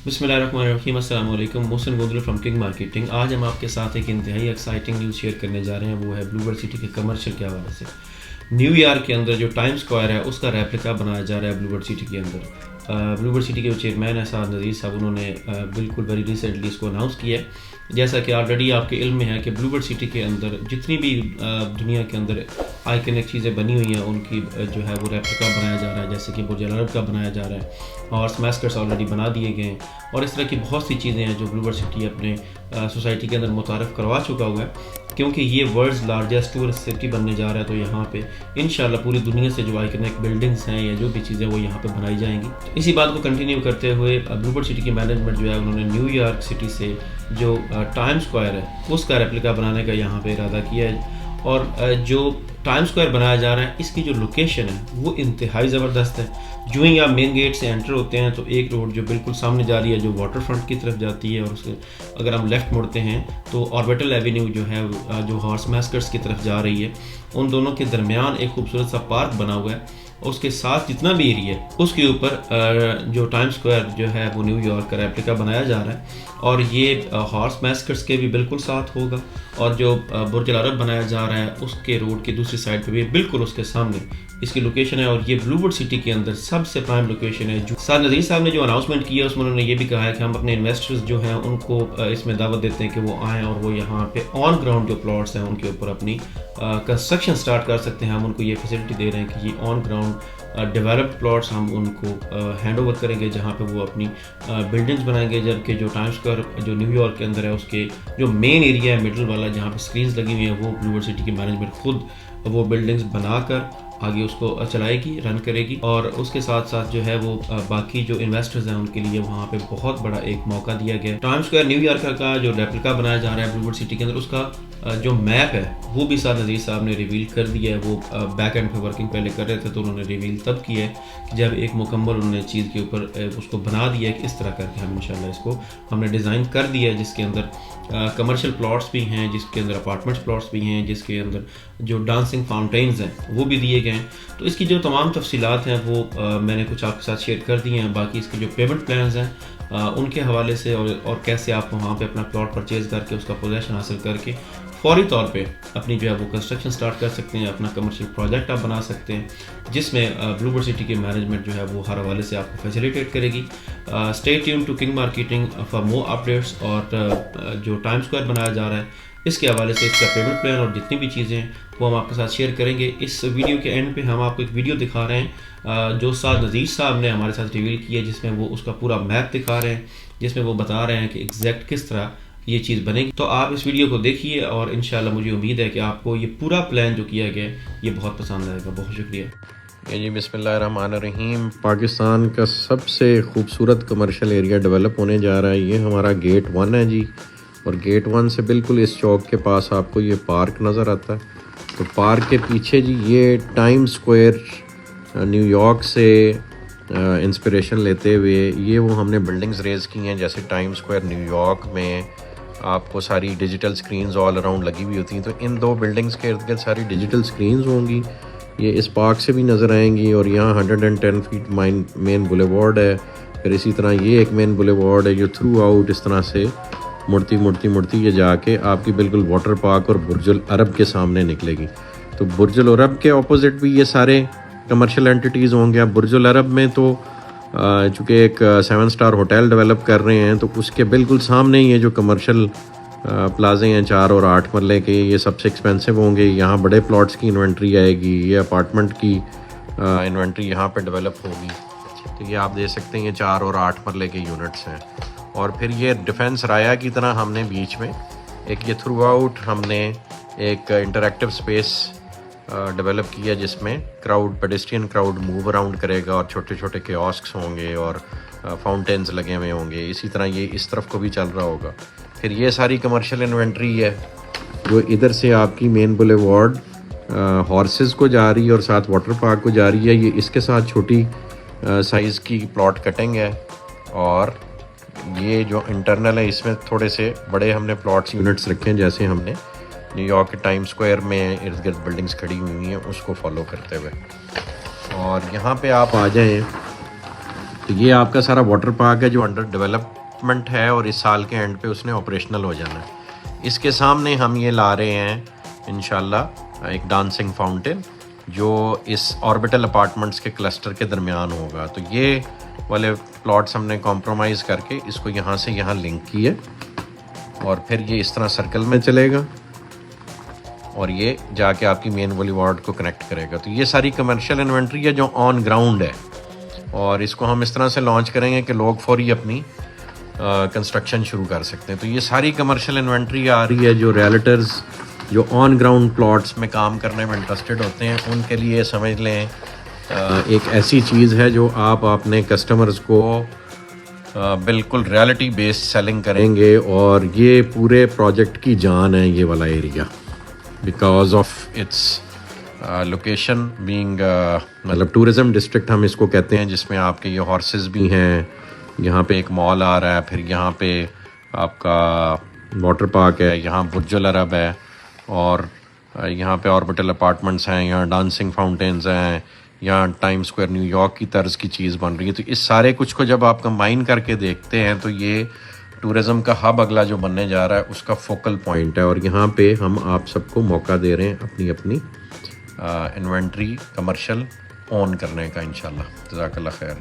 बिस्मिल्लाहिर्रहमानिर्रहीम, अस्सलाम वालेकुम। Mohsin Godlu from King Marketing. आज हम आपके साथ एक इंतहाई एक्साइटिंग न्यूज़ शेयर करने जा रहे हैं। वो है ब्लूबर्ड सिटी के कमर्शियल के हवाले से। न्यूयॉर्क के अंदर जो टाइम स्क्वायर है उसका रेप्लिका बनाया जा रहा है ब्लूबर्ड सिटी के अंदर। ब्लूबर्ड सिटी के जो चेयरमैन है साद नज़ीर साहब, उन्होंने बिल्कुल वेरी रिसेंटली इसको अनाउंस किया है। जैसा कि ऑलरेडी आपके इल्म में है कि ब्लूबर्ड सिटी के अंदर जितनी भी दुनिया के अंदर आइकनिक चीज़ें बनी हुई हैं उनकी जो है वो रेप्लिका बनाया जा रहा है। जैसे कि बुर्ज अल अरब का बनाया जा रहा है, हॉर्स मैस्कर्स ऑलरेडी बना दिए गए हैं, और इस तरह की बहुत सी चीज़ें हैं जो ब्लूबर्ड सिटी अपने सोसाइटी के अंदर मुतारफ़ करवा चुका हुआ है। क्योंकि ये वर्ल्ड्स लार्जेस्ट टूरिस्ट सिटी बनने जा रहा है, तो यहाँ पे इंशाल्लाह पूरी दुनिया से जो आइकनिक बिल्डिंग्स हैं या जो भी चीज़ें वो यहाँ पे बनाई जाएंगी। इसी बात को कंटिन्यू करते हुए ब्लूबर्ड सिटी की मैनेजमेंट जो है उन्होंने न्यूयॉर्क सिटी से जो टाइम स्क्वायर है उसका रेप्लिका बनाने का यहाँ पे इरादा किया है। और जो टाइम स्क्वायर बनाया जा रहा है इसकी जो लोकेशन है वो इंतहाई ज़बरदस्त है। जो ही आप मेन गेट से एंटर होते हैं तो एक रोड जो बिल्कुल सामने जा रही है जो वाटर फ्रंट की तरफ जाती है, और उसके अगर हम लेफ़्ट मुड़ते हैं तो ऑर्बिटल एवेन्यू जो है जो हॉर्स मैस्कर्स की तरफ जा रही है, उन दोनों के दरमियान एक खूबसूरत सा पार्क बना हुआ है। उसके साथ जितना भी एरिया है उसके ऊपर जो टाइम स्क्वायर जो है वो न्यूयॉर्क का रेप्लिका बनाया जा रहा है, और ये हॉर्स मैस्कर्स के भी बिल्कुल साथ होगा। और जो बुर्ज अल अरब बनाया जा रहा है उसके रोड की दूसरी साइड पे भी बिल्कुल उसके सामने इसकी लोकेशन है, और ये ब्लूबर्ड सिटी के अंदर सबसे प्राइम लोकेशन है। साद नज़ीर साहब ने जो अनाउंसमेंट किया उसमें उन्होंने ये भी कहा है कि हम अपने इन्वेस्टर्स जो हैं उनको इसमें दावत देते हैं कि वो आएँ और वो यहाँ पे ऑन ग्राउंड जो प्लॉट्स हैं उनके ऊपर अपनी कंस्ट्रक्शन स्टार्ट कर सकते हैं। हम उनको ये फैसिलिटी दे रहे हैं कि ये ऑन ग्राउंड डेवलप्ड प्लॉट्स हम उनको हैंड ओवर करेंगे जहाँ पे वो अपनी बिल्डिंग्स बनाएंगे। जबकि जो टाइम स्क्वायर जो न्यूयॉर्क के अंदर है उसके जो मेन एरिया है मिडल वाला जहाँ पे स्क्रीन्स लगी हुई हैं, वो ब्लूबर्ड सिटी की मैनेजमेंट खुद वो बिल्डिंग्स बनाकर आगे उसको चलाएगी, रन करेगी। और उसके साथ साथ जो है वो बाकी जो इन्वेस्टर्स हैं उनके लिए वहाँ पे बहुत बड़ा एक मौका दिया गया है। टाइम स्क्वायर न्यूयॉर्क का जो रेप्लिका बनाया जा रहा है ब्लूबर्ड सिटी के अंदर, उसका जो मैप है वो भी साद नज़ीर साहब ने रिवील कर दिया है। वो बैक एंड पे वर्किंग पहले कर रहे थे तो उन्होंने रिवील तब किया है कि जब एक मुकम्मल उन्होंने चीज़ के ऊपर उसको बना दिया है कि इस तरह करके हम इंशाल्लाह इसको हमने डिज़ाइन कर दिया है, जिसके अंदर कमर्शियल प्लॉट्स भी हैं, जिसके अंदर अपार्टमेंट्स प्लॉट्स भी हैं, जिसके अंदर जो डांसिंग फाउंटेन्स हैं वो भी दिए गए हैं। तो इसकी जो तमाम तफसीलात हैं वो मैंने कुछ आपके साथ शेयर कर दी हैं। बाकी इसके जो पेमेंट प्लान्स हैं उनके हवाले से और कैसे आप वहाँ पे अपना प्लॉट परचेज़ करके उसका पोजेसन हासिल करके फौरी तौर पे अपनी जो है वो कंस्ट्रक्शन स्टार्ट कर सकते हैं, अपना कमर्शियल प्रोजेक्ट आप बना सकते हैं, जिसमें ब्लूबर्ड सिटी की मैनेजमेंट जो है वो हर हवाले से आपको फैसिलिटेट करेगी। Stay tune to King Marketing for more updates. और जो टाइम स्क्वायर बनाया जा रहा है इसके हवाले से इसका पेमेंट प्लान और जितनी भी चीज़ें हैं वो हम आपके साथ शेयर करेंगे। इस वीडियो के एंड पे हम आपको एक वीडियो दिखा रहे हैं जो साद नज़ीर साहब ने हमारे साथ रिवील किया है, जिसमें वो उसका पूरा मैप दिखा रहे हैं, जिसमें वो बता रहे हैं कि एग्जैक्ट किस तरह ये चीज़ बनेगी। तो आप इस वीडियो को देखिए और इंशाल्लाह मुझे उम्मीद है कि आपको ये पूरा प्लान जो किया गया है ये बहुत पसंद आएगा। बहुत शुक्रिया जी। बिस्मिल्लाहिर्रहमानिर्रहीम। पाकिस्तान का सबसे खूबसूरत कमर्शियल एरिया डेवलप होने जा रहा है। ये हमारा गेट 1 है जी, और गेट 1 से बिल्कुल इस चौक के पास आपको ये पार्क नज़र आता है। तो पार्क के पीछे जी ये टाइम स्क्वायर न्यूयॉर्क से इंस्पिरेशन लेते हुए ये वो हमने बिल्डिंग्स रेज़ की हैं। जैसे टाइम स्क्वायर न्यूयॉर्क में आपको सारी डिजिटल स्क्रीन्स ऑल अराउंड लगी हुई होती हैं, तो इन दो बिल्डिंग्स के इर्द गिर्द सारी डिजिटल स्क्रीन्स होंगी। ये इस पार्क से भी नज़र आएंगी, और यहाँ 110 फीट मेन बुलेवार्ड है। फिर इसी तरह ये एक मेन बुलेवार्ड है जो थ्रू आउट इस तरह से मुड़ती ये जाके आपकी बिल्कुल वाटर पार्क और बुर्ज अल अरब के सामने निकलेगी। तो बुर्ज अल अरब के ऑपोजिट भी ये सारे कमर्शियल एंटिटीज़ होंगे। अब बुर्ज अल अरब में तो चूँकि एक 7 स्टार होटल डेवलप कर रहे हैं, तो उसके बिल्कुल सामने ये जो कमर्शियल प्लाजे हैं 4 और 8 मरले के, ये सबसे एक्सपेंसिव होंगे। यहाँ बड़े प्लॉट्स की इन्वेंट्री आएगी, ये अपार्टमेंट की इन्वेंट्री यहाँ पे डेवलप होगी। तो ये आप देख सकते हैं ये 4 और 8 मरले के यूनिट्स हैं। और फिर ये डिफेंस राया की तरह हमने बीच में एक ये थ्रू आउट हमने एक इंटरैक्टिव स्पेस डेवलप किया, जिसमें पेडेस्ट्रियन क्राउड मूव अराउंड करेगा, और छोटे छोटे कियोस्क्स होंगे और फाउंटेन्स लगे हुए होंगे। इसी तरह ये इस तरफ को भी चल रहा होगा। फिर ये सारी कमर्शियल इन्वेंट्री है जो इधर से आपकी मेन बुलेवार्ड हॉर्सेस को जा रही है और साथ वाटर पार्क को जा रही है। ये इसके साथ छोटी साइज़ की प्लॉट कटिंग है, और ये जो इंटरनल है इसमें थोड़े से बड़े हमने प्लॉट्स यूनिट्स रखे हैं, जैसे हमने न्यूयॉर्क के टाइम स्क्वायर में इर्द गिर्द बिल्डिंग्स खड़ी हुई हैं उसको फॉलो करते हुए। और यहाँ पे आप आ जाएं तो ये आपका सारा वाटर पार्क है जो अंडर डेवलपमेंट है और इस साल के एंड पे उसने ऑपरेशनल हो जाना है। इसके सामने हम ये ला रहे हैं इंशाल्लाह एक डांसिंग फाउंटेन जो इस ऑर्बिटल अपार्टमेंट्स के क्लस्टर के दरमियान होगा। तो ये वाले प्लॉट्स हमने कॉम्प्रोमाइज़ करके इसको यहाँ से यहाँ लिंक किया और फिर ये इस तरह सर्कल में चलेगा और ये जाके आपकी मेन बुलेवार्ड को कनेक्ट करेगा। तो ये सारी कमर्शियल इन्वेंट्री है जो ऑन ग्राउंड है और इसको हम इस तरह से लॉन्च करेंगे कि लोग फौरी अपनी कंस्ट्रक्शन शुरू कर सकते हैं। तो ये सारी कमर्शियल इन्वेंट्री आ रही है जो रियल्टर्स जो ऑन ग्राउंड प्लॉट्स में काम करने में इंटरेस्टेड होते हैं उनके लिए समझ लें एक ऐसी चीज़ है जो आप अपने कस्टमर्स को बिल्कुल रियलिटी बेस्ड सेलिंग करेंगे और ये पूरे प्रोजेक्ट की जान है ये वाला area because of its location being मतलब टूरिज़म डिस्ट्रिक्ट हम इसको कहते हैं, जिसमें आपके ये हॉर्सेस भी हैं, यहाँ पे एक मॉल आ रहा है, फिर यहाँ पे आपका वाटर पार्क है, यहाँ बुर्जुल अरब है और यहाँ पे ऑर्बिटल अपार्टमेंट्स हैं, यहाँ डांसिंग फाउंटेन्स हैं, यहाँ टाइम स्क्वायर न्यूयॉर्क की तर्ज की चीज़ बन रही है। तो इस सारे कुछ को जब आप कंबाइन करके देखते हैं तो ये टूरिज़म का हब अगला जो बनने जा रहा है उसका फोकल पॉइंट है और यहाँ पे हम आप सबको मौका दे रहे हैं अपनी अपनी इन्वेंट्री कमर्शियल ऑन करने का इंशाल्लाह। जज़ाकल्लाह खैर।